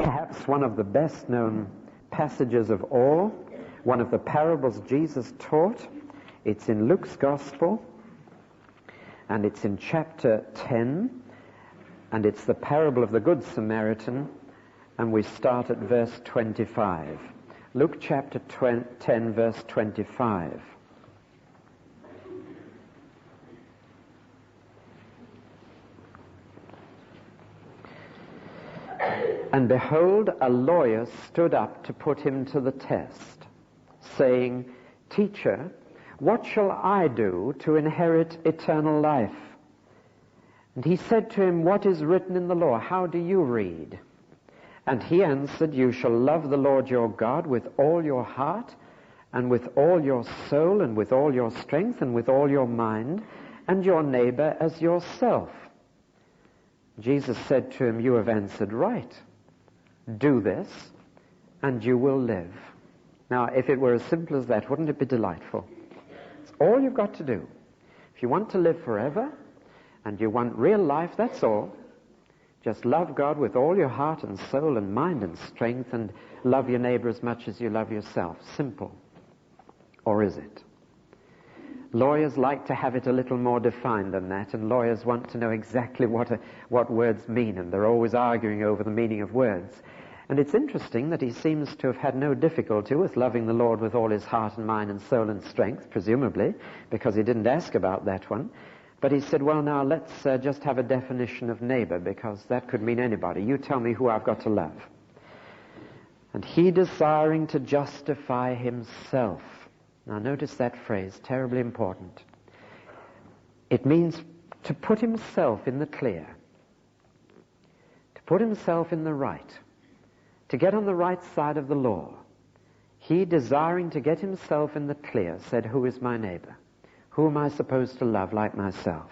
perhaps one of the best known passages of all, one of the parables Jesus taught. It's in Luke's Gospel, and it's in chapter 10, and it's the parable of the Good Samaritan, and we start at verse 25. Luke chapter 10, verse 25. And behold, a lawyer stood up to put him to the test, saying, Teacher, what shall I do to inherit eternal life? And he said to him, What is written in the law? How do you read? And he answered, You shall love the Lord your God with all your heart, and with all your soul, and with all your strength, and with all your mind, and your neighbor as yourself. Jesus said to him, You have answered right. Do this, and you will live. Now, if it were as simple as that, wouldn't it be delightful? It's all you've got to do. If you want to live forever, and you want real life, that's all. Just love God with all your heart and soul and mind and strength, and love your neighbor as much as you love yourself. Simple. Or is it? Lawyers like to have it a little more defined than that, and lawyers want to know exactly what words mean, and they're always arguing over the meaning of words. And it's interesting that he seems to have had no difficulty with loving the Lord with all his heart and mind and soul and strength, presumably, because he didn't ask about that one. But he said, well, now let's just have a definition of neighbor, because that could mean anybody. You tell me who I've got to love. And he, desiring to justify himself. Now notice that phrase, terribly important. It means to put himself in the clear, to put himself in the right, to get on the right side of the law. He, desiring to get himself in the clear, said, Who is my neighbor? Who am I supposed to love like myself?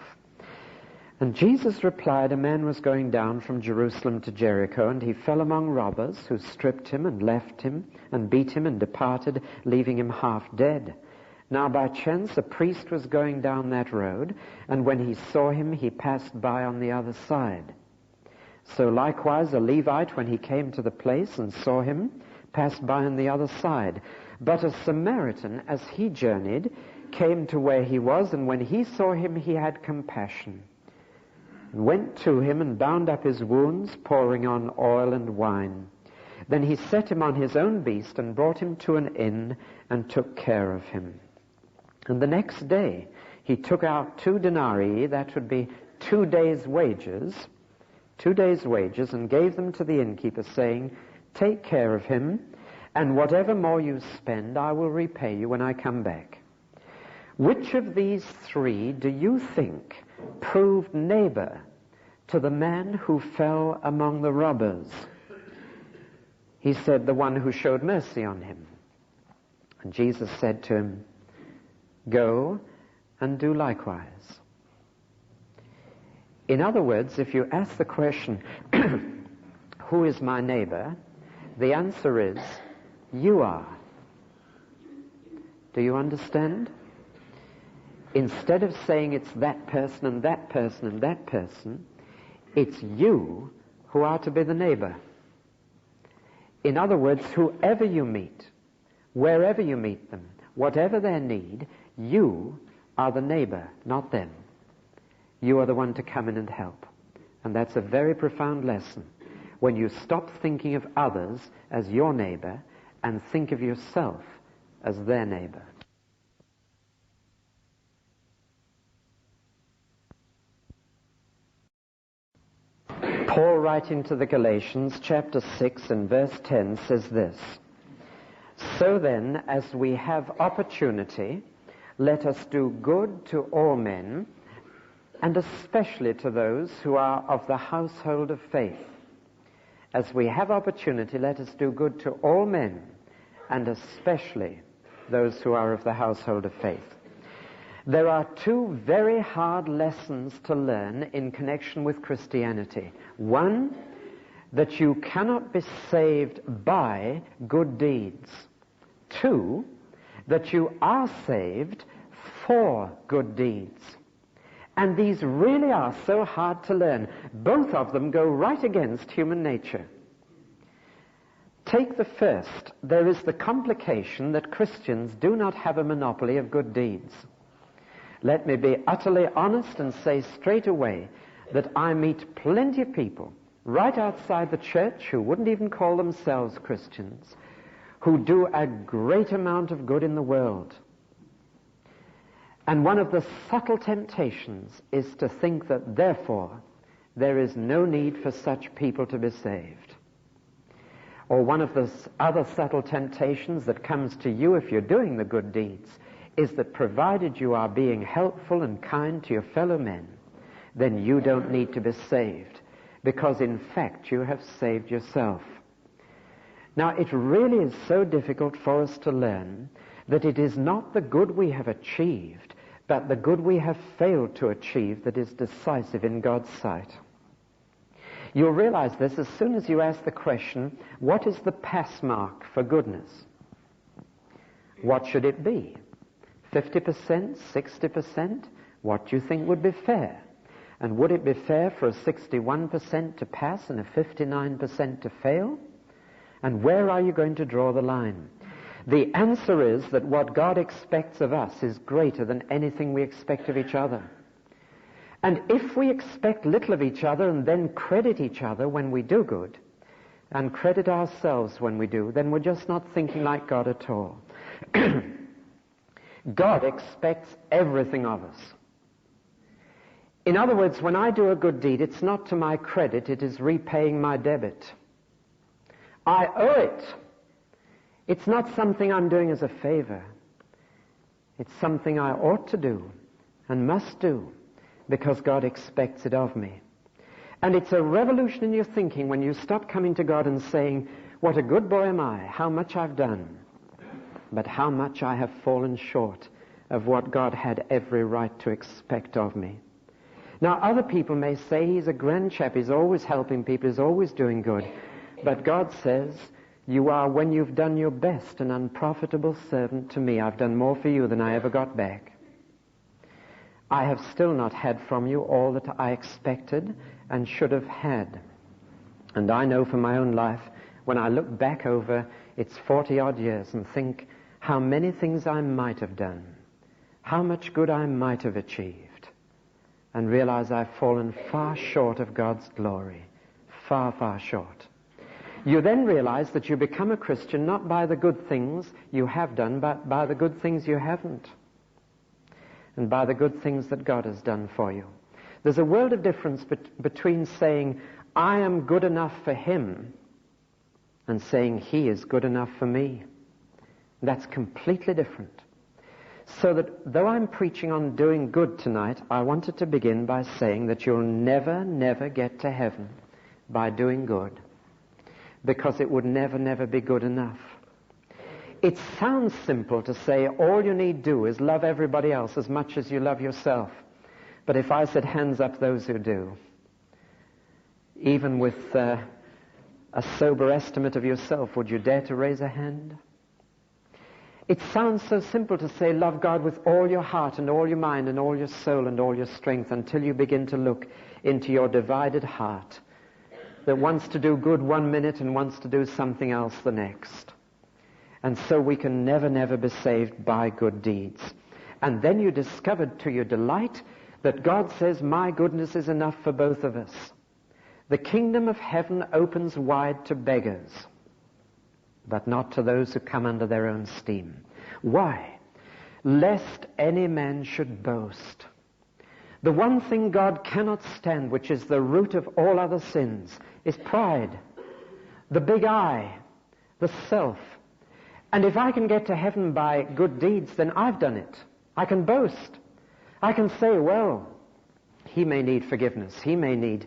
And Jesus replied, A man was going down from Jerusalem to Jericho, and he fell among robbers, who stripped him and left him, and beat him and departed, leaving him half dead. Now by chance a priest was going down that road, and when he saw him, he passed by on the other side. So likewise a Levite, when he came to the place and saw him, passed by on the other side. But a Samaritan, as he journeyed, came to where he was, and when he saw him, he had compassion, and went to him and bound up his wounds, pouring on oil and wine. Then he set him on his own beast and brought him to an inn and took care of him. And the next day he took out 2 denarii, that would be 2 days' wages, and gave them to the innkeeper, saying, Take care of him, and whatever more you spend, I will repay you when I come back. Which of these 3 do you think proved neighbor to the man who fell among the robbers? He said, The one who showed mercy on him. And Jesus said to him, Go and do likewise. In other words, if you ask the question, who is my neighbor? The answer is, you are. Do you understand? Instead of saying it's that person and that person and that person, it's you who are to be the neighbor. In other words, whoever you meet, wherever you meet them, whatever their need, you are the neighbor, not them. You are the one to come in and help. And that's a very profound lesson. When you stop thinking of others as your neighbor and think of yourself as their neighbor. Paul, writing to the Galatians, chapter 6 and verse 10, says this, So then, as we have opportunity, let us do good to all men, and especially to those who are of the household of faith. As we have opportunity, let us do good to all men, and especially those who are of the household of faith. There are 2 very hard lessons to learn in connection with Christianity. One, that you cannot be saved by good deeds. 2, that you are saved for good deeds. And these really are so hard to learn. Both of them go right against human nature. Take the first. There is the complication that Christians do not have a monopoly of good deeds. Let me be utterly honest and say straight away that I meet plenty of people right outside the church who wouldn't even call themselves Christians, who do a great amount of good in the world. And one of the subtle temptations is to think that therefore there is no need for such people to be saved. Or one of the other subtle temptations that comes to you if you're doing the good deeds is that provided you are being helpful and kind to your fellow men, then you don't need to be saved, because in fact you have saved yourself. Now, it really is so difficult for us to learn that it is not the good we have achieved, but the good we have failed to achieve that is decisive in God's sight. You'll realize this as soon as you ask the question, what is the pass mark for goodness? What should it be? 50%? 60%? What do you think would be fair? And would it be fair for a 61% to pass and a 59% to fail? And where are you going to draw the line? The answer is that what God expects of us is greater than anything we expect of each other. And if we expect little of each other and then credit each other when we do good, and credit ourselves when we do, then we're just not thinking like God at all. God expects everything of us. In other words, when I do a good deed, it's not to my credit, it is repaying my debit. I owe it. It's not something I'm doing as a favor. It's something I ought to do and must do because God expects it of me. And it's a revolution in your thinking when you stop coming to God and saying, what a good boy am I, how much I've done, but how much I have fallen short of what God had every right to expect of me. Now, other people may say he's a grand chap, he's always helping people, he's always doing good. But God says, you are, when you've done your best, an unprofitable servant to me. I've done more for you than I ever got back. I have still not had from you all that I expected and should have had. And I know from my own life, when I look back over its 40-odd years and think how many things I might have done, how much good I might have achieved, and realize I've fallen far short of God's glory, far, far short. You then realize that you become a Christian not by the good things you have done, but by the good things you haven't, and by the good things that God has done for you. There's a world of difference between saying, I am good enough for him, and saying he is good enough for me. That's completely different. So that though I'm preaching on doing good tonight, I wanted to begin by saying that you'll never, never get to heaven by doing good, because it would never, never be good enough. It sounds simple to say all you need do is love everybody else as much as you love yourself. But if I said hands up those who do, even with a sober estimate of yourself, would you dare to raise a hand? It sounds so simple to say love God with all your heart and all your mind and all your soul and all your strength, until you begin to look into your divided heart that wants to do good 1 minute and wants to do something else the next. And so we can never, never be saved by good deeds. And then you discovered to your delight that God says, my goodness is enough for both of us. The kingdom of heaven opens wide to beggars, but not to those who come under their own steam. Why? Lest any man should boast. The one thing God cannot stand, which is the root of all other sins, is pride, the big I, the self. And if I can get to heaven by good deeds, then I've done it. I can boast. I can say, well, he may need forgiveness. He may need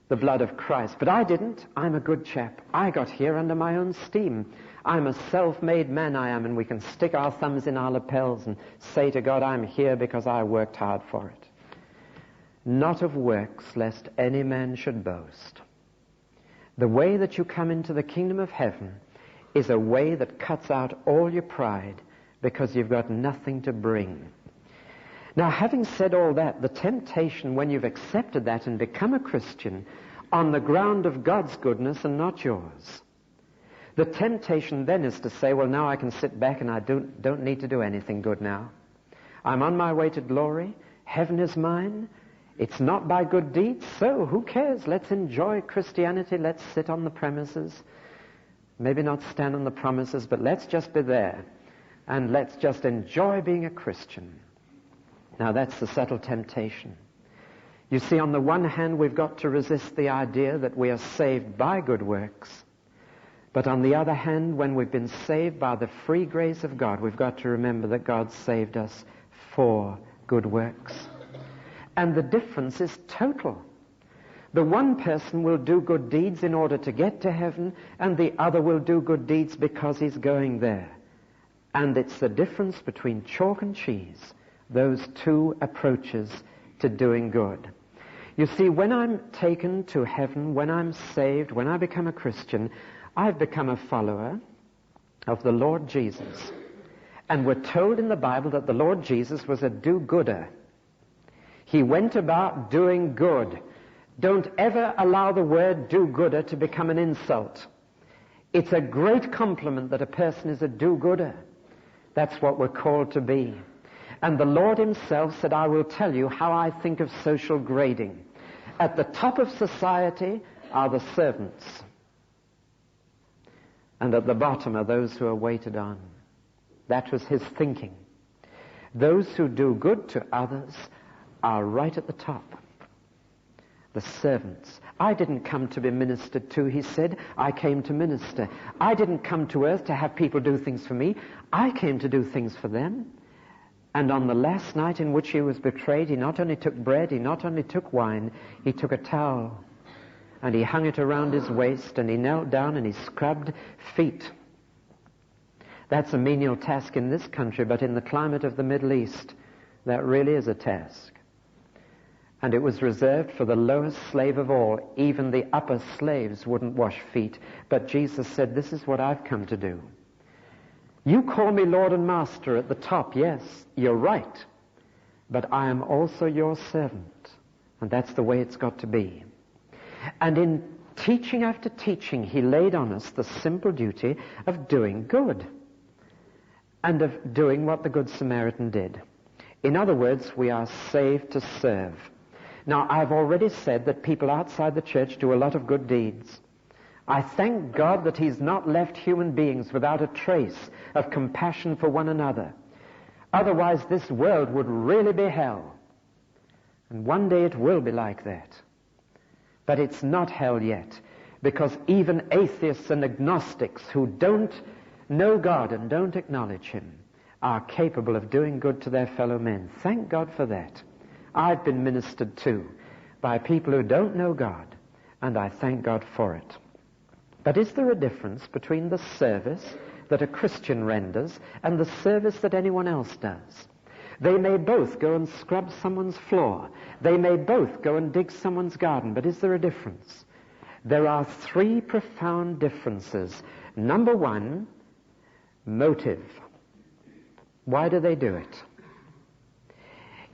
the blood of Christ. But I didn't. I'm a good chap. I got here under my own steam. I'm a self-made man, I am, and we can stick our thumbs in our lapels and say to God, I'm here because I worked hard for it. Not of works, lest any man should boast. The way that you come into the kingdom of heaven is a way that cuts out all your pride, because you've got nothing to bring. Now, having said all that, the temptation when you've accepted that and become a Christian on the ground of God's goodness and not yours, The temptation then is to say, well, now I can sit back and I don't need to do anything good now. I'm on my way to glory. Heaven is mine. It's not by good deeds, so who cares? Let's enjoy Christianity. Let's sit on the premises. Maybe not stand on the promises, but let's just be there. And let's just enjoy being a Christian. Now that's the subtle temptation. You see, on the one hand, we've got to resist the idea that we are saved by good works. But on the other hand, when we've been saved by the free grace of God, we've got to remember that God saved us for good works. And the difference is total. The one person will do good deeds in order to get to heaven, and the other will do good deeds because he's going there. And it's the difference between chalk and cheese, those two approaches to doing good. You see, when I'm taken to heaven, when I'm saved, when I become a Christian, I've become a follower of the Lord Jesus. And we're told in the Bible that the Lord Jesus was a do-gooder. He went about doing good. Don't ever allow the word do-gooder to become an insult. It's a great compliment that a person is a do-gooder. That's what we're called to be. And the Lord himself said, I will tell you how I think of social grading. At the top of society are the servants. And at the bottom are those who are waited on. That was his thinking. Those who do good to others are right at the top. The servants. I didn't come to be ministered to, he said. I came to minister. I didn't come to earth to have people do things for me. I came to do things for them. And on the last night in which he was betrayed, he not only took bread, he not only took wine, he took a towel. And he hung it around his waist, and he knelt down and he scrubbed feet. That's a menial task in this country, but in the climate of the Middle East, that really is a task. And it was reserved for the lowest slave of all. Even the upper slaves wouldn't wash feet. But Jesus said, this is what I've come to do. You call me Lord and Master at the top. Yes, you're right. But I am also your servant. And that's the way it's got to be. And in teaching after teaching, he laid on us the simple duty of doing good. And of doing what the Good Samaritan did. In other words, we are saved to serve. Now, I've already said that people outside the church do a lot of good deeds. I thank God that he's not left human beings without a trace of compassion for one another. Otherwise, this world would really be hell. And one day it will be like that. But it's not hell yet, because even atheists and agnostics who don't know God and don't acknowledge him are capable of doing good to their fellow men. Thank God for that. I've been ministered to by people who don't know God, and I thank God for it. But is there a difference between the service that a Christian renders and the service that anyone else does? They may both go and scrub someone's floor. They may both go and dig someone's garden. But is there a difference? There are three profound differences. Number one, motive. Why do they do it?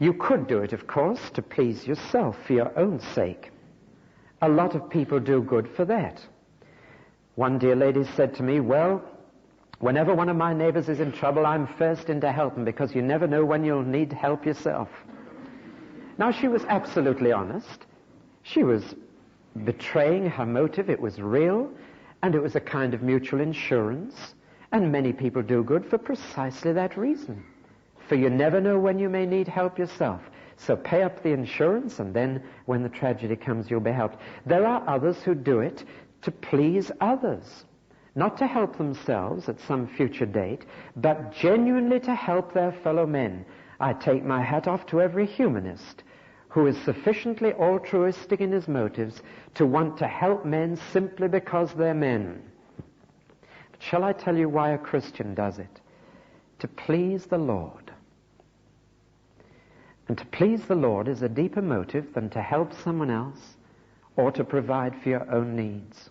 You could do it, of course, to please yourself, for your own sake. A lot of people do good for that. One dear lady said to me, well, whenever one of my neighbors is in trouble, I'm first in to help him, because you never know when you'll need help yourself. Now, she was absolutely honest. She was betraying her motive. It was real, and it was a kind of mutual insurance. And many people do good for precisely that reason. For you never know when you may need help yourself. So pay up the insurance, and then when the tragedy comes, you'll be helped. There are others who do it to please others. Not to help themselves at some future date, but genuinely to help their fellow men. I take my hat off to every humanist who is sufficiently altruistic in his motives to want to help men simply because they're men. But shall I tell you why a Christian does it? To please the Lord. And to please the Lord is a deeper motive than to help someone else or to provide for your own needs.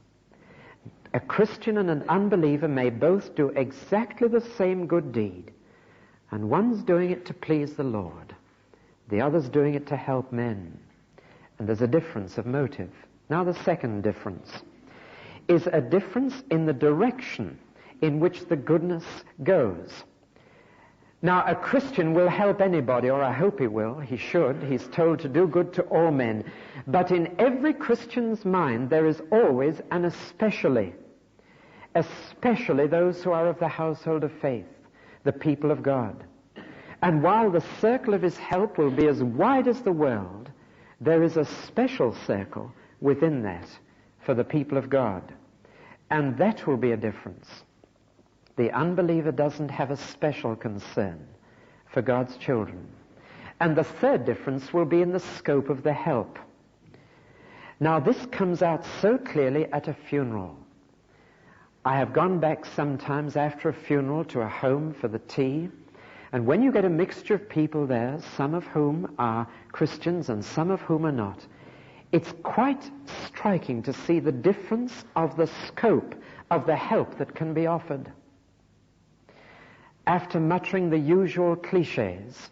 A Christian and an unbeliever may both do exactly the same good deed, and one's doing it to please the Lord, the other's doing it to help men. And there's a difference of motive. Now the second difference. is a difference in the direction in which the goodness goes. Now, a Christian will help anybody, or I hope he will. He should. He's told to do good to all men. But in every Christian's mind, there is always an especially those who are of the household of faith, the people of God. And while the circle of his help will be as wide as the world, there is a special circle within that for the people of God. And that will be a difference. The unbeliever doesn't have a special concern for God's children. And the third difference will be in the scope of the help. Now, this comes out so clearly at a funeral. I have gone back sometimes after a funeral to a home for the tea, and when you get a mixture of people there, some of whom are Christians and some of whom are not, it's quite striking to see the difference of the scope of the help that can be offered. After muttering the usual cliches,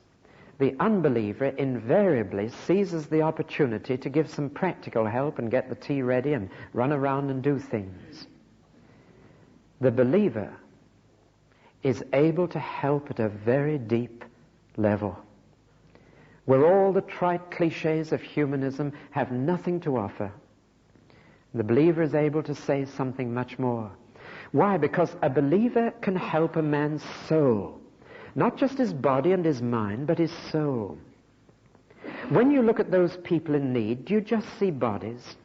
the unbeliever invariably seizes the opportunity to give some practical help and get the tea ready and run around and do things. The believer is able to help at a very deep level, where all the trite cliches of humanism have nothing to offer. The believer is able to say something much more. Why? Because a believer can help a man's soul. Not just his body and his mind, but his soul. When you look at those people in need, do you just see bodies?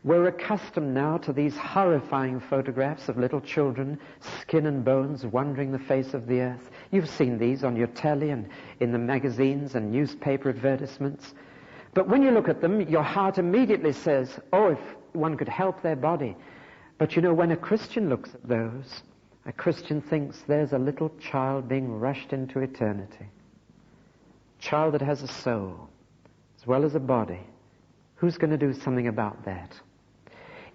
We're accustomed now to these horrifying photographs of little children, skin and bones, wandering the face of the earth. You've seen these on your telly and in the magazines and newspaper advertisements. But when you look at them, your heart immediately says, oh, if one could help their body. But you know, when a Christian looks at those, a Christian thinks there's a little child being rushed into eternity. A child that has a soul, as well as a body. Who's going to do something about that?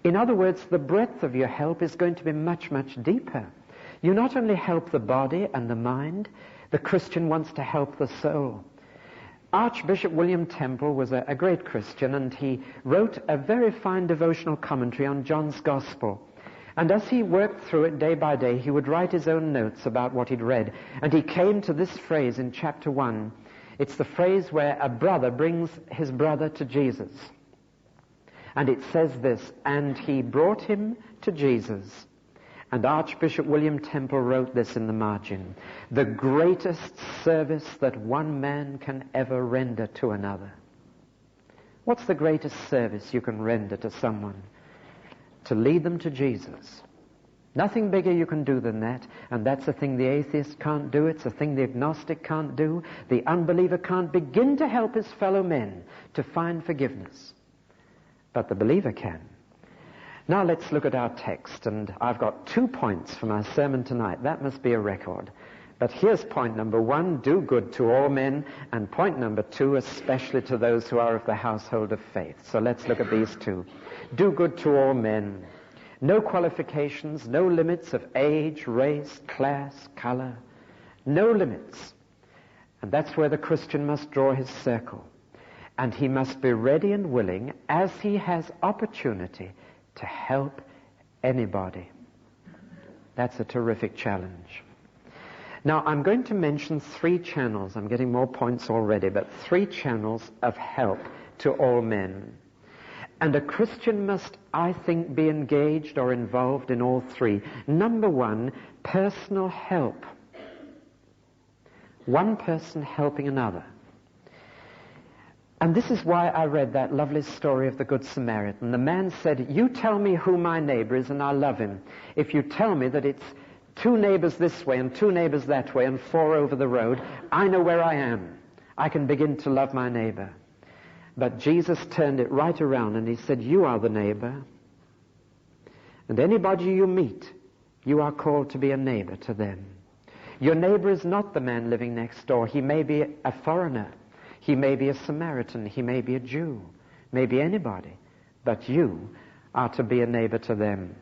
In other words, the breadth of your help is going to be much, much deeper. You not only help the body and the mind, the Christian wants to help the soul. Archbishop William Temple was a great Christian, and he wrote a very fine devotional commentary on John's Gospel. And as he worked through it day by day, he would write his own notes about what he'd read. And he came to this phrase in chapter 1. It's the phrase where a brother brings his brother to Jesus. And it says this, and he brought him to Jesus. And Archbishop William Temple wrote this in the margin: the greatest service that one man can ever render to another. What's the greatest service you can render to someone? To lead them to Jesus. Nothing bigger you can do than that, and that's a thing the atheist can't do. It's a thing the agnostic can't do. The unbeliever can't begin to help his fellow men to find forgiveness. But the believer can. Now let's look at our text, and I've got 2 points for my sermon tonight. That must be a record. But here's point number 1, do good to all men, and point number 2, especially to those who are of the household of faith. So let's look at these 2. Do good to all men. No qualifications, no limits of age, race, class, color. No limits. And that's where the Christian must draw his circle. And he must be ready and willing, as he has opportunity, to help anybody. That's a terrific challenge. Now, I'm going to mention 3 channels. I'm getting more points already, but 3 channels of help to all men. And a Christian must, I think, be engaged or involved in all 3. Number 1, personal help. One person helping another. And this is why I read that lovely story of the Good Samaritan. The man said, you tell me who my neighbor is and I'll love him. If you tell me that it's 2 neighbors this way and 2 neighbors that way and 4 over the road, I know where I am. I can begin to love my neighbor. But Jesus turned it right around and he said, you are the neighbor. And anybody you meet, you are called to be a neighbor to them. Your neighbor is not the man living next door. He may be a foreigner. He may be a Samaritan. He may be a Jew. Maybe anybody. But you are to be a neighbor to them.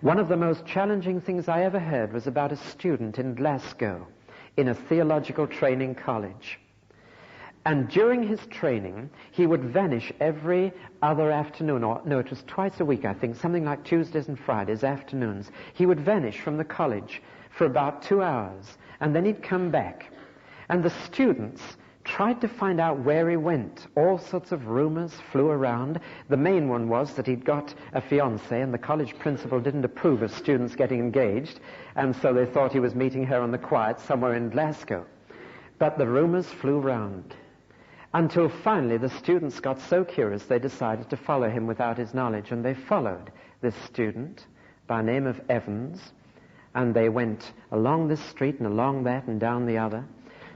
One of the most challenging things I ever heard was about a student in Glasgow in a theological training college. And during his training, he would vanish every other afternoon, or no, it was twice a week, I think, something like Tuesdays and Fridays afternoons. He would vanish from the college for about 2 hours, and then he'd come back. And the students tried to find out where he went. All sorts of rumors flew around. The main one was that he'd got a fiancée, and the college principal didn't approve of students getting engaged, and so they thought he was meeting her on the quiet somewhere in Glasgow. But the rumors flew round, until finally the students got so curious they decided to follow him without his knowledge, and they followed this student by name of Evans, and they went along this street and along that and down the other.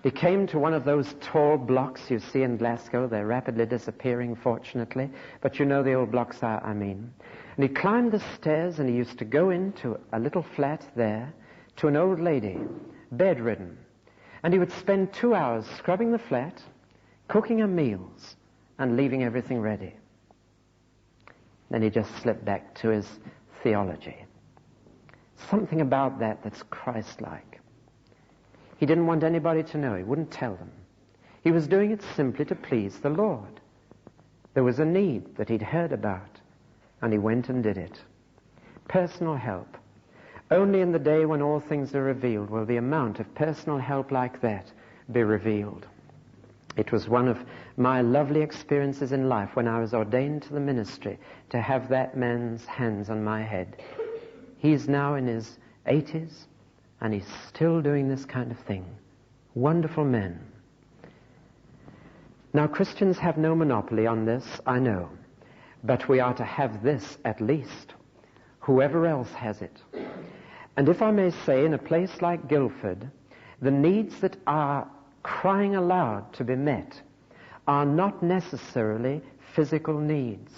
He came to one of those tall blocks you see in Glasgow. They're rapidly disappearing, fortunately, but you know the old blocks I mean. And he climbed the stairs, and he used to go into a little flat there to an old lady, bedridden. And he would spend 2 hours scrubbing the flat, cooking her meals, and leaving everything ready. Then he just slipped back to his theology. Something about that that's Christ-like. He didn't want anybody to know. He wouldn't tell them. He was doing it simply to please the Lord. There was a need that he'd heard about, and he went and did it. Personal help. Only in the day when all things are revealed will the amount of personal help like that be revealed. It was one of my lovely experiences in life when I was ordained to the ministry to have that man's hands on my head. He's now in his 80s, and he's still doing this kind of thing. Wonderful men. Now, Christians have no monopoly on this, I know, but we are to have this at least. Whoever else has it. And if I may say, in a place like Guildford, the needs that are crying aloud to be met are not necessarily physical needs.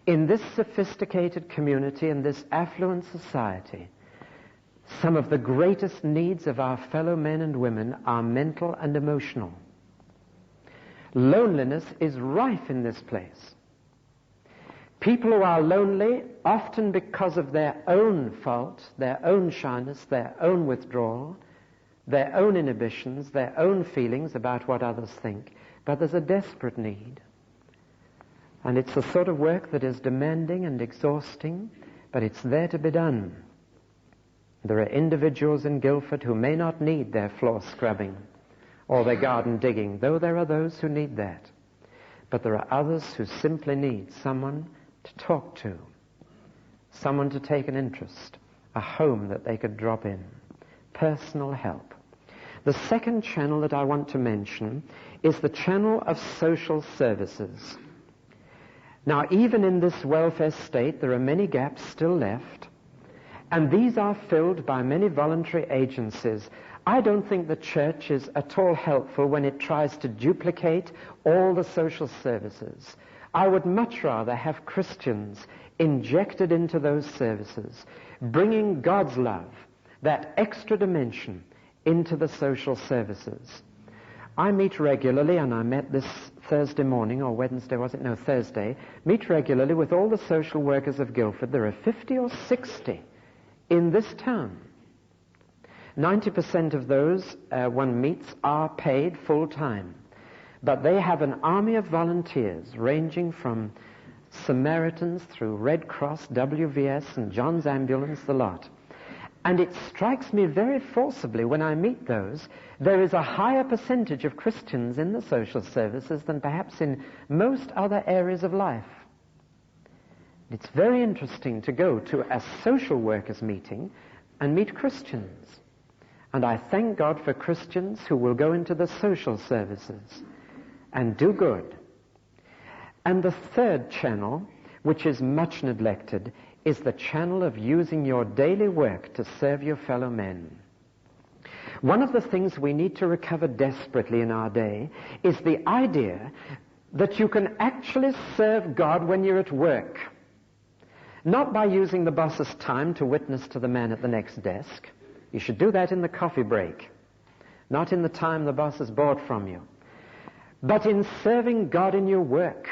In this sophisticated community, in this affluent society, some of the greatest needs of our fellow men and women are mental and emotional. Loneliness is rife in this place. People who are lonely, often because of their own fault, their own shyness, their own withdrawal, their own inhibitions, their own feelings about what others think. But there's a desperate need. And it's the sort of work that is demanding and exhausting, but it's there to be done. There are individuals in Guildford who may not need their floor scrubbing or their garden digging, though there are those who need that. But there are others who simply need someone to talk to, someone to take an interest, a home that they could drop in. Personal help. The second channel that I want to mention is the channel of social services. Now, even in this welfare state, there are many gaps still left, and these are filled by many voluntary agencies. I don't think the church is at all helpful when it tries to duplicate all the social services. I would much rather have Christians injected into those services, bringing God's love, that extra dimension, into the social services. I meet regularly, and I met this Thursday morning, or Wednesday, was it? No, Thursday. Meet regularly with all the social workers of Guildford. There are 50 or 60 in this town. 90% of those one meets are paid full-time. But they have an army of volunteers ranging from Samaritans through Red Cross, WVS, and John's Ambulance, the lot. And it strikes me very forcibly when I meet those, there is a higher percentage of Christians in the social services than perhaps in most other areas of life. It's very interesting to go to a social workers meeting and meet Christians. And I thank God for Christians who will go into the social services and do good. And the third channel, which is much neglected, is the channel of using your daily work to serve your fellow men. One of the things we need to recover desperately in our day is the idea that you can actually serve God when you're at work. Not by using the boss's time to witness to the man at the next desk. You should do that in the coffee break, not in the time the boss has bought from you, but in serving God in your work.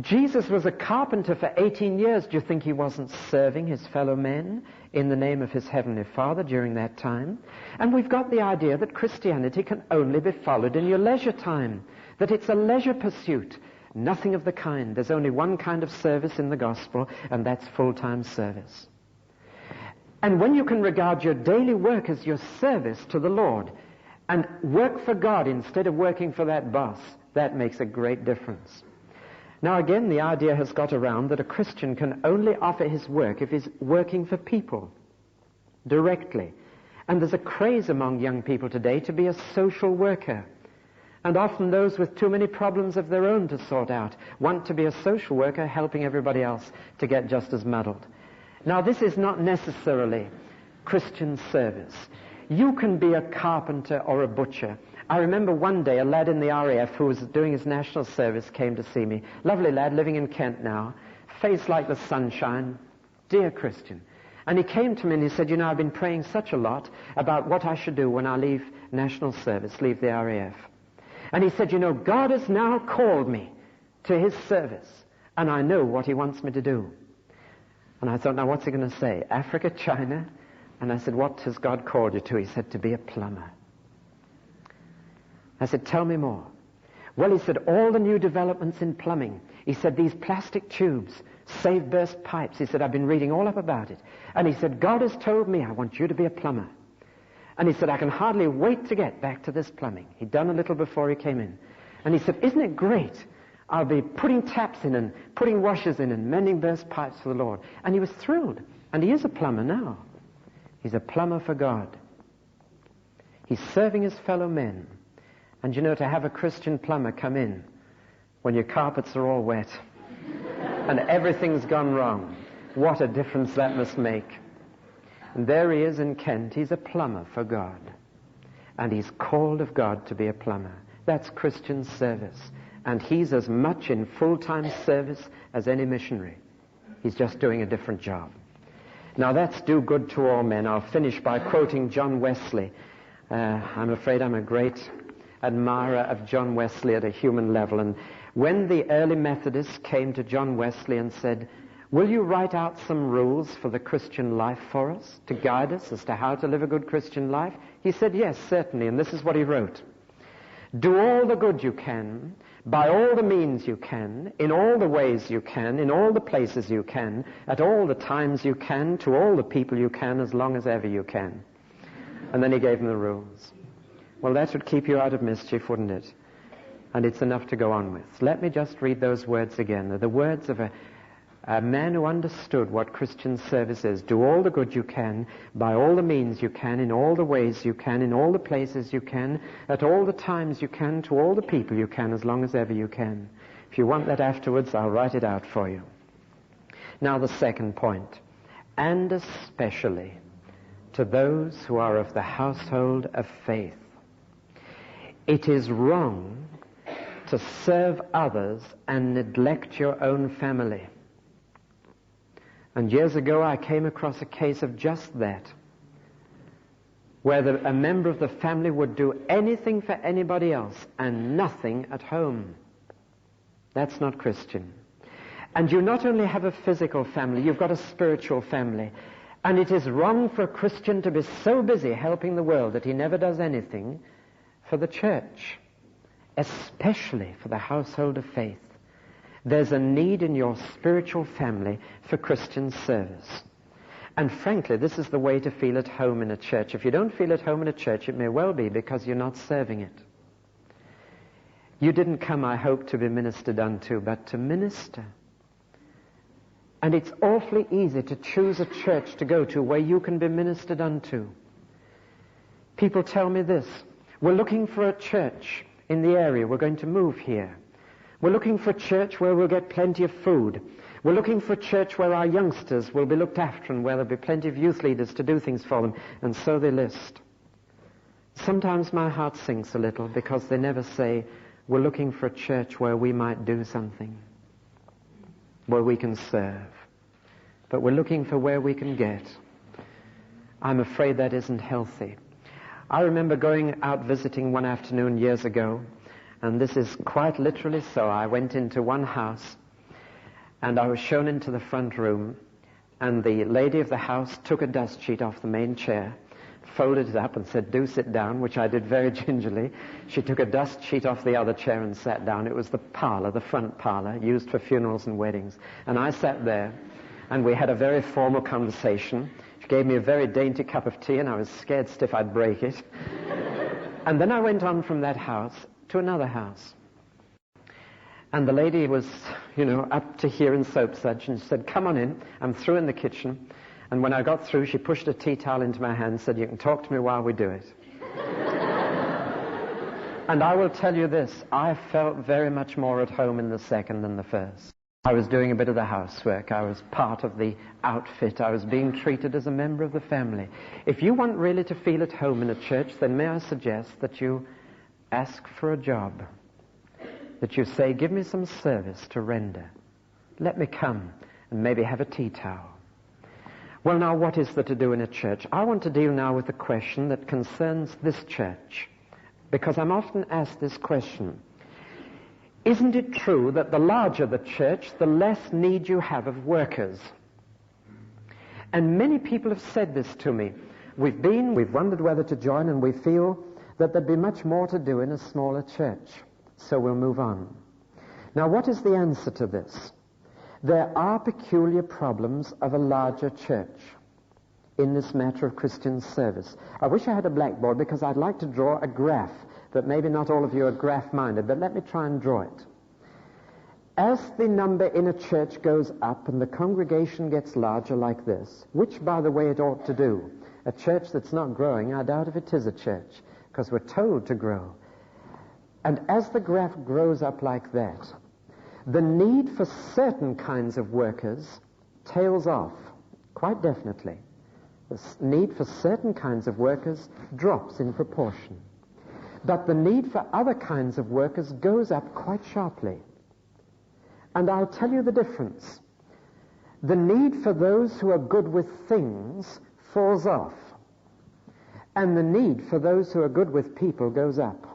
Jesus was a carpenter for 18 years. Do you think he wasn't serving his fellow men in the name of his heavenly Father during that time? And we've got the idea that Christianity can only be followed in your leisure time, that it's a leisure pursuit. Nothing of the kind. There's only one kind of service in the gospel, and that's full-time service. And when you can regard your daily work as your service to the Lord and work for God instead of working for that boss, that makes a great difference. Now again, the idea has got around that a Christian can only offer his work if he's working for people directly. And there's a craze among young people today to be a social worker. And often those with too many problems of their own to sort out want to be a social worker helping everybody else to get just as muddled. Now this is not necessarily Christian service. You can be a carpenter or a butcher. I remember one day a lad in the RAF who was doing his national service came to see me. Lovely lad, living in Kent now, face like the sunshine, dear Christian. And he came to me and he said, you know, I've been praying such a lot about what I should do when I leave national service, leave the RAF. And he said, you know, God has now called me to his service, and I know what he wants me to do. And I thought, now what's he going to say? Africa, China? And I said, what has God called you to? He said, to be a plumber. I said, tell me more. Well, he said, all the new developments in plumbing. He said, these plastic tubes save burst pipes. He said, I've been reading all up about it. And he said, God has told me I want you to be a plumber. And he said, I can hardly wait to get back to this plumbing. He'd done a little before he came in. And he said, isn't it great? I'll be putting taps in and putting washers in and mending burst pipes for the Lord. And he was thrilled. And he is a plumber now. He's a plumber for God. He's serving his fellow men. And you know, to have a Christian plumber come in when your carpets are all wet and everything's gone wrong, what a difference that must make. And there he is in Kent. He's a plumber for God. And he's called of God to be a plumber. That's Christian service. And he's as much in full-time service as any missionary. He's just doing a different job. Now that's do good to all men. I'll finish by quoting John Wesley. I'm afraid I'm a great admirer of John Wesley at a human level. And when the early Methodists came to John Wesley and said, will you write out some rules for the Christian life for us, to guide us as to how to live a good Christian life? He said, yes, certainly. And this is what he wrote. Do all the good you can, by all the means you can, in all the ways you can, in all the places you can, at all the times you can, to all the people you can, as long as ever you can. And then he gave them the rules. Well, that would keep you out of mischief, wouldn't it? And it's enough to go on with. Let me just read those words again. They're the words of a man who understood what Christian service is. Do all the good you can, by all the means you can, in all the ways you can, in all the places you can, at all the times you can, to all the people you can, as long as ever you can. If you want that afterwards, I'll write it out for you. Now the second point. And especially to those who are of the household of faith. It is wrong to serve others and neglect your own family. And years ago I came across a case of just that, where a member of the family would do anything for anybody else and nothing at home. That's not Christian. And you not only have a physical family, you've got a spiritual family. And it is wrong for a Christian to be so busy helping the world that he never does anything for the church, especially for the household of faith. There's a need in your spiritual family for Christian service. And frankly, this is the way to feel at home in a church. If you don't feel at home in a church, it may well be because you're not serving it. You didn't come, I hope, to be ministered unto, but to minister. And it's awfully easy to choose a church to go to where you can be ministered unto. People tell me this. We're looking for a church in the area. We're going to move here. We're looking for a church where we'll get plenty of food. We're looking for a church where our youngsters will be looked after and where there'll be plenty of youth leaders to do things for them. And so they list. Sometimes my heart sinks a little because they never say, we're looking for a church where we might do something, where we can serve. But we're looking for where we can get. I'm afraid that isn't healthy. I remember going out visiting one afternoon years ago, and this is quite literally so. I went into one house, And I was shown into the front room, and the lady of the house took a dust sheet off the main chair, folded it up and said, "Do sit down," which I did very gingerly. She took a dust sheet off the other chair and sat down. It was the parlor, the front parlor, used for funerals and weddings. And I sat there, and we had a very formal conversation. She gave me a very dainty cup of tea, and I was scared stiff I'd break it. And then I went on from that house to another house. And the lady was, up to here in soap suds, and she said, "Come on in. I'm through in the kitchen." And when I got through, she pushed a tea towel into my hand and said, "You can talk to me while we do it." And I will tell you this, I felt very much more at home in the second than the first. I was doing a bit of the housework. I was part of the outfit. I was being treated as a member of the family. If you want really to feel at home in a church, then may I suggest that you ask for a job. That you say, "Give me some service to render. Let me come and maybe have a tea towel." Well, now, what is there to do in a church? I want to deal now with the question that concerns this church, because I'm often asked this question. Isn't it true that the larger the church, the less need you have of workers? And many people have said this to me. We've wondered whether to join, and we feel that there'd be much more to do in a smaller church. So we'll move on. Now, what is the answer to this? There are peculiar problems of a larger church in this matter of Christian service. I wish I had a blackboard, because I'd like to draw a graph, but maybe not all of you are graph-minded, but let me try and draw it. As the number in a church goes up and the congregation gets larger like this, which, by the way, it ought to do. A church that's not growing, I doubt if it is a church, because we're told to grow. And as the graph grows up like that, the need for certain kinds of workers tails off, quite definitely. The need for certain kinds of workers drops in proportion. But the need for other kinds of workers goes up quite sharply. And I'll tell you the difference. The need for those who are good with things falls off, and the need for those who are good with people goes up.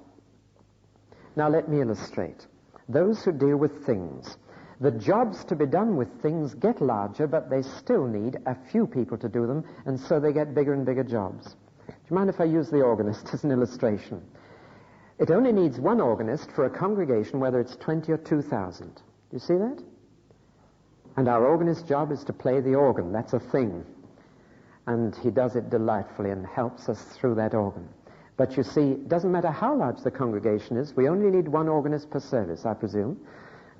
Now let me illustrate. Those who deal with things. The jobs to be done with things get larger, but they still need a few people to do them, and so they get bigger and bigger jobs. Do you mind if I use the organist as an illustration? It only needs one organist for a congregation, whether it's 20 or 2,000. Do you see that? And our organist's job is to play the organ. That's a thing. And he does it delightfully and helps us through that organ. But you see, it doesn't matter how large the congregation is. We only need one organist per service, I presume,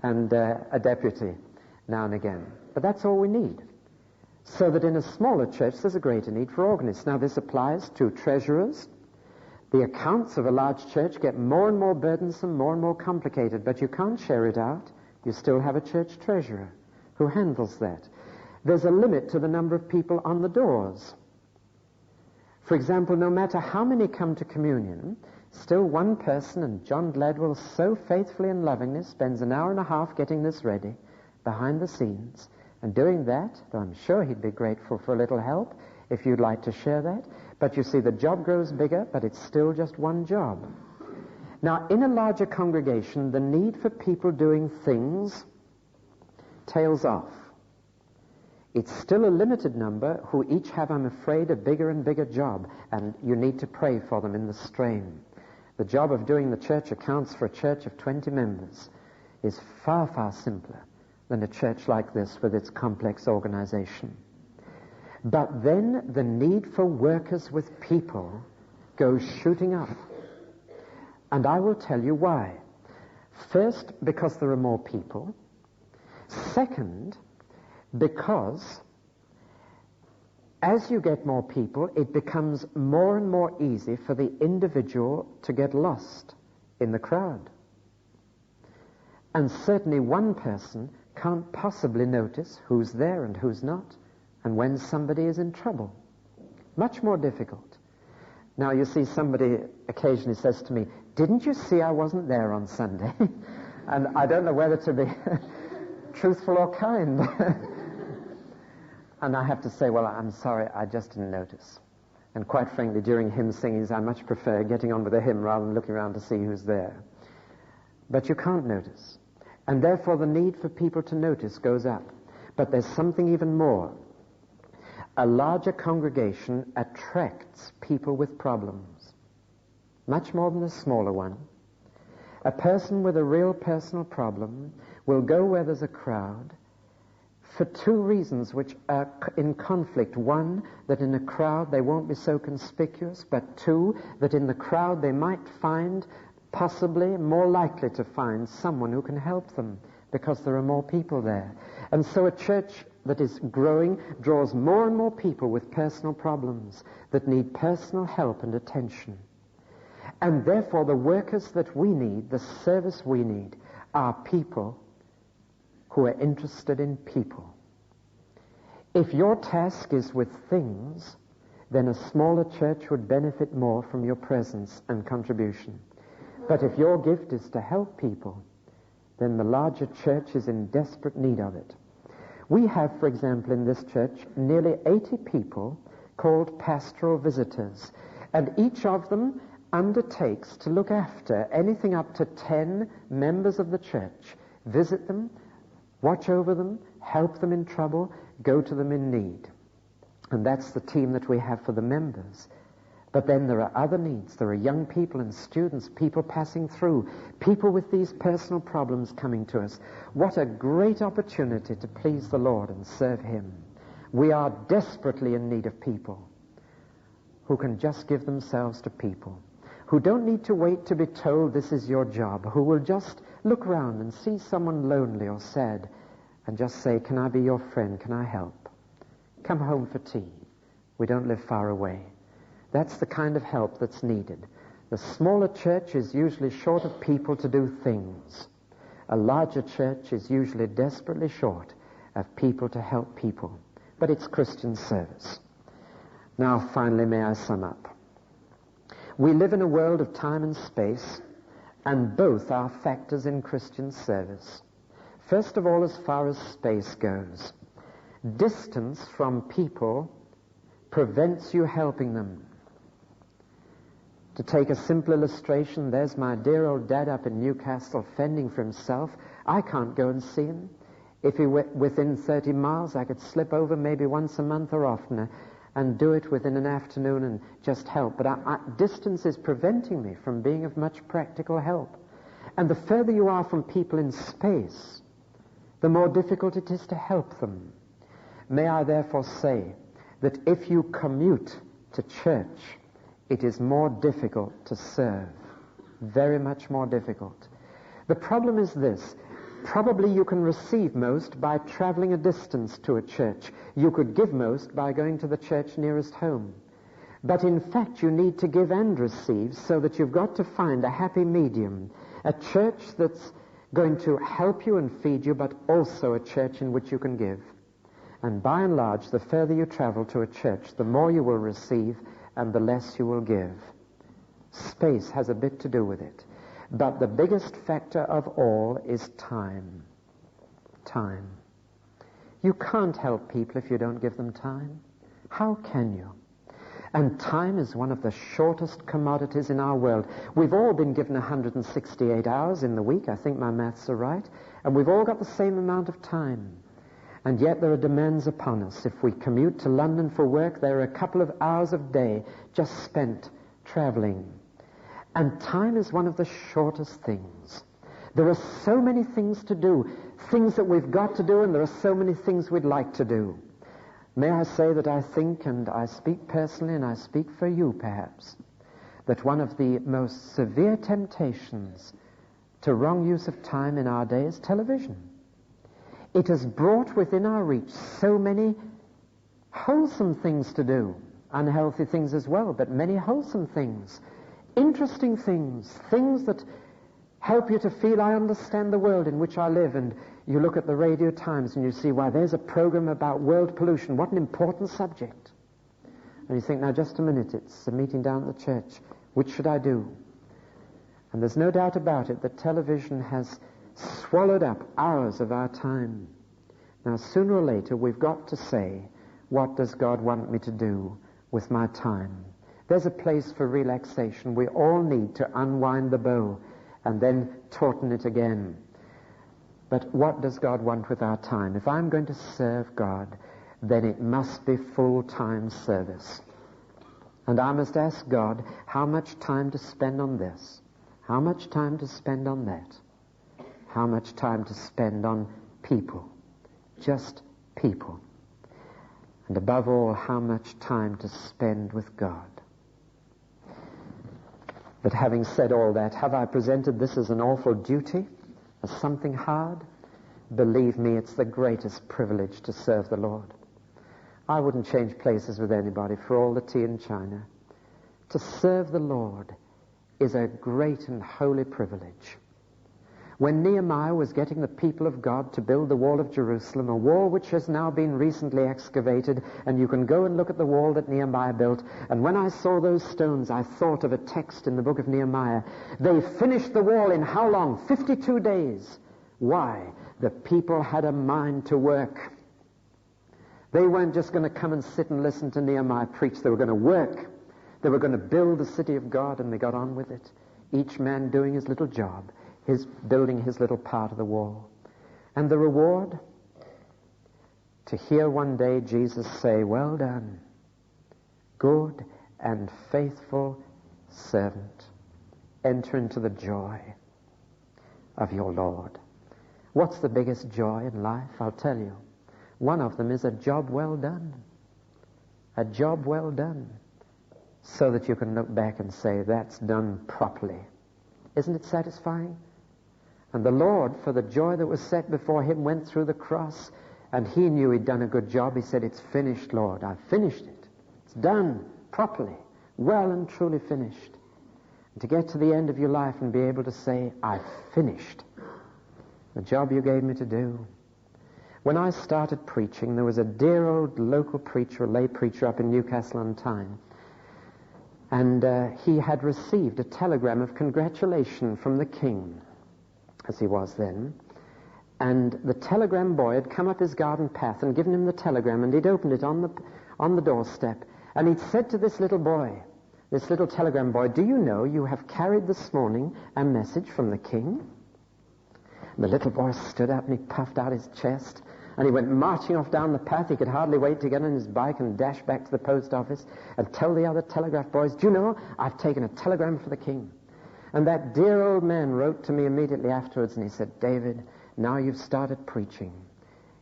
and a deputy now and again. But that's all we need. So that in a smaller church, there's a greater need for organists. Now, this applies to treasurers. The accounts of a large church get more and more burdensome, more and more complicated, but you can't share it out. You still have a church treasurer who handles that. There's a limit to the number of people on the doors. For example, no matter how many come to communion, still one person, and John Gladwell so faithfully and lovingly spends an hour and a half getting this ready behind the scenes. And doing that, though I'm sure he'd be grateful for a little help if you'd like to share that. But you see, the job grows bigger, but it's still just one job. Now, in a larger congregation, the need for people doing things tails off. It's still a limited number who each have, I'm afraid, a bigger and bigger job, and you need to pray for them in the strain. The job of doing the church accounts for a church of 20 members is far, far simpler than a church like this with its complex organization. But then the need for workers with people goes shooting up. And I will tell you why. First, because there are more people. Second, because as you get more people, it becomes more and more easy for the individual to get lost in the crowd. And certainly one person can't possibly notice who's there and who's not, and when somebody is in trouble. Much more difficult. Now, you see, somebody occasionally says to me, "Didn't you see I wasn't there on Sunday?" And I don't know whether to be truthful or kind. And I have to say, well, I'm sorry, I just didn't notice. And quite frankly, during hymn singings, I much prefer getting on with a hymn rather than looking around to see who's there. But you can't notice. And therefore the need for people to notice goes up. But there's something even more. A larger congregation attracts people with problems, much more than a smaller one. A person with a real personal problem will go where there's a crowd for two reasons which are in conflict. One, that in a crowd they won't be so conspicuous, but two, that in the crowd they might find, possibly more likely to find, someone who can help them because there are more people there. And so a church that is growing draws more and more people with personal problems that need personal help and attention. And therefore the workers that we need, the service we need, are people who are interested in people. If your task is with things, then a smaller church would benefit more from your presence and contribution. But if your gift is to help people, then the larger church is in desperate need of it. We have, for example, in this church, nearly 80 people called pastoral visitors, and each of them undertakes to look after anything up to 10 members of the church, visit them, watch over them, help them in trouble, go to them in need. And that's the team that we have for the members. But then there are other needs. There are young people and students, people passing through, people with these personal problems coming to us. What a great opportunity to please the Lord and serve Him. We are desperately in need of people who can just give themselves to people, who don't need to wait to be told this is your job, who will just look round and see someone lonely or sad and just say, can I be your friend? Can I help? Come home for tea. We don't live far away. That's the kind of help that's needed. The smaller church is usually short of people to do things. A larger church is usually desperately short of people to help people. But it's Christian service. Now, finally, may I sum up? We live in a world of time and space, and both are factors in Christian service. First of all, as far as space goes, distance from people prevents you helping them. To take a simple illustration, there's my dear old dad up in Newcastle fending for himself. I can't go and see him. If he were within 30 miles, I could slip over maybe once a month or oftener and do it within an afternoon and just help. But distance is preventing me from being of much practical help. And the further you are from people in space, the more difficult it is to help them. May I therefore say that if you commute to church, it is more difficult to serve. Very much more difficult. The problem is this. Probably you can receive most by traveling a distance to a church. You could give most by going to the church nearest home. But in fact, you need to give and receive, so that you've got to find a happy medium. A church that's going to help you and feed you, but also a church in which you can give. And by and large, the further you travel to a church, the more you will receive and the less you will give. Space has a bit to do with it. But the biggest factor of all is time. Time. You can't help people if you don't give them time. How can you? And time is one of the shortest commodities in our world. We've all been given 168 hours in the week. I think my maths are right. And we've all got the same amount of time. And yet there are demands upon us. If we commute to London for work, there are a couple of hours of day just spent traveling. And time is one of the shortest things. There are so many things to do, things that we've got to do, and there are so many things we'd like to do. May I say that I think, and I speak personally, and I speak for you perhaps, that one of the most severe temptations to wrong use of time in our day is television. It has brought within our reach so many wholesome things to do, unhealthy things as well, but many wholesome things, interesting things, things that help you to feel I understand the world in which I live. And you look at the Radio Times and you see, why, there's a program about world pollution. What an important subject. And you think, now just a minute, it's a meeting down at the church. Which should I do? And there's no doubt about it that television has swallowed up hours of our time. Now, sooner or later, we've got to say, what does God want me to do with my time? There's a place for relaxation. We all need to unwind the bow and then tauten it again. But what does God want with our time? If I'm going to serve God, then it must be full-time service. And I must ask God how much time to spend on this, how much time to spend on that, how much time to spend on people, just people. And above all, how much time to spend with God. But having said all that, have I presented this as an awful duty, as something hard? Believe me, it's the greatest privilege to serve the Lord. I wouldn't change places with anybody for all the tea in China. To serve the Lord is a great and holy privilege. When Nehemiah was getting the people of God to build the wall of Jerusalem, a wall which has now been recently excavated, and you can go and look at the wall that Nehemiah built, and when I saw those stones, I thought of a text in the book of Nehemiah. They finished the wall in how long? 52 days. Why? The people had a mind to work. They weren't just going to come and sit and listen to Nehemiah preach. They were going to work. They were going to build the city of God, and they got on with it. Each man doing his little job, building his little part of the wall. And the reward? To hear one day Jesus say, "Well done, good and faithful servant. Enter into the joy of your Lord." What's the biggest joy in life? I'll tell you. One of them is a job well done. A job well done. So that you can look back and say, that's done properly. Isn't it satisfying? And the Lord, for the joy that was set before him, went through the cross, and he knew he'd done a good job. He said, "It's finished, Lord. I've finished it. It's done properly, well and truly finished." And to get to the end of your life and be able to say, "I've finished the job you gave me to do." When I started preaching, there was a dear old local preacher, a lay preacher up in Newcastle on Tyne, and he had received a telegram of congratulation from the king, as he was then. And the telegram boy had come up his garden path and given him the telegram, and he'd opened it on the doorstep. And he'd said to this little boy, this little telegram boy, "Do you know you have carried this morning a message from the king?" And the little boy stood up and he puffed out his chest, and he went marching off down the path. He could hardly wait to get on his bike and dash back to the post office and tell the other telegraph boys, "Do you know, I've taken a telegram for the king." And that dear old man wrote to me immediately afterwards, and he said, "David, now you've started preaching,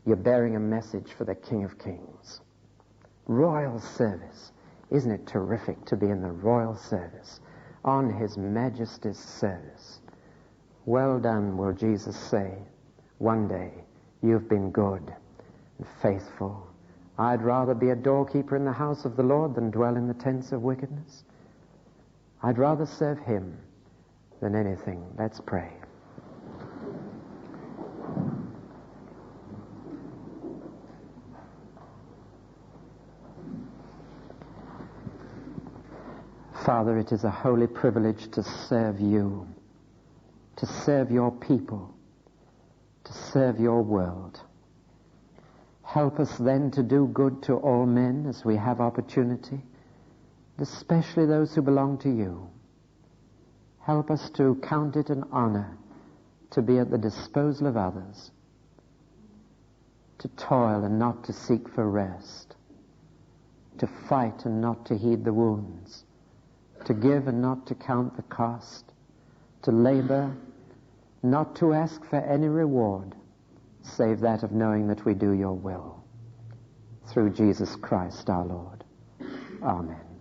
you're bearing a message for the King of Kings." Royal service. Isn't it terrific to be in the royal service, on His Majesty's service? Well done, will Jesus say, one day. You've been good and faithful. I'd rather be a doorkeeper in the house of the Lord than dwell in the tents of wickedness. I'd rather serve Him than anything. Let's pray. Father, it is a holy privilege to serve You, to serve Your people, to serve Your world. Help us then to do good to all men as we have opportunity, especially those who belong to You. Help us to count it an honor to be at the disposal of others, to toil and not to seek for rest, to fight and not to heed the wounds, to give and not to count the cost, to labor, not to ask for any reward, save that of knowing that we do Your will. Through Jesus Christ our Lord. Amen.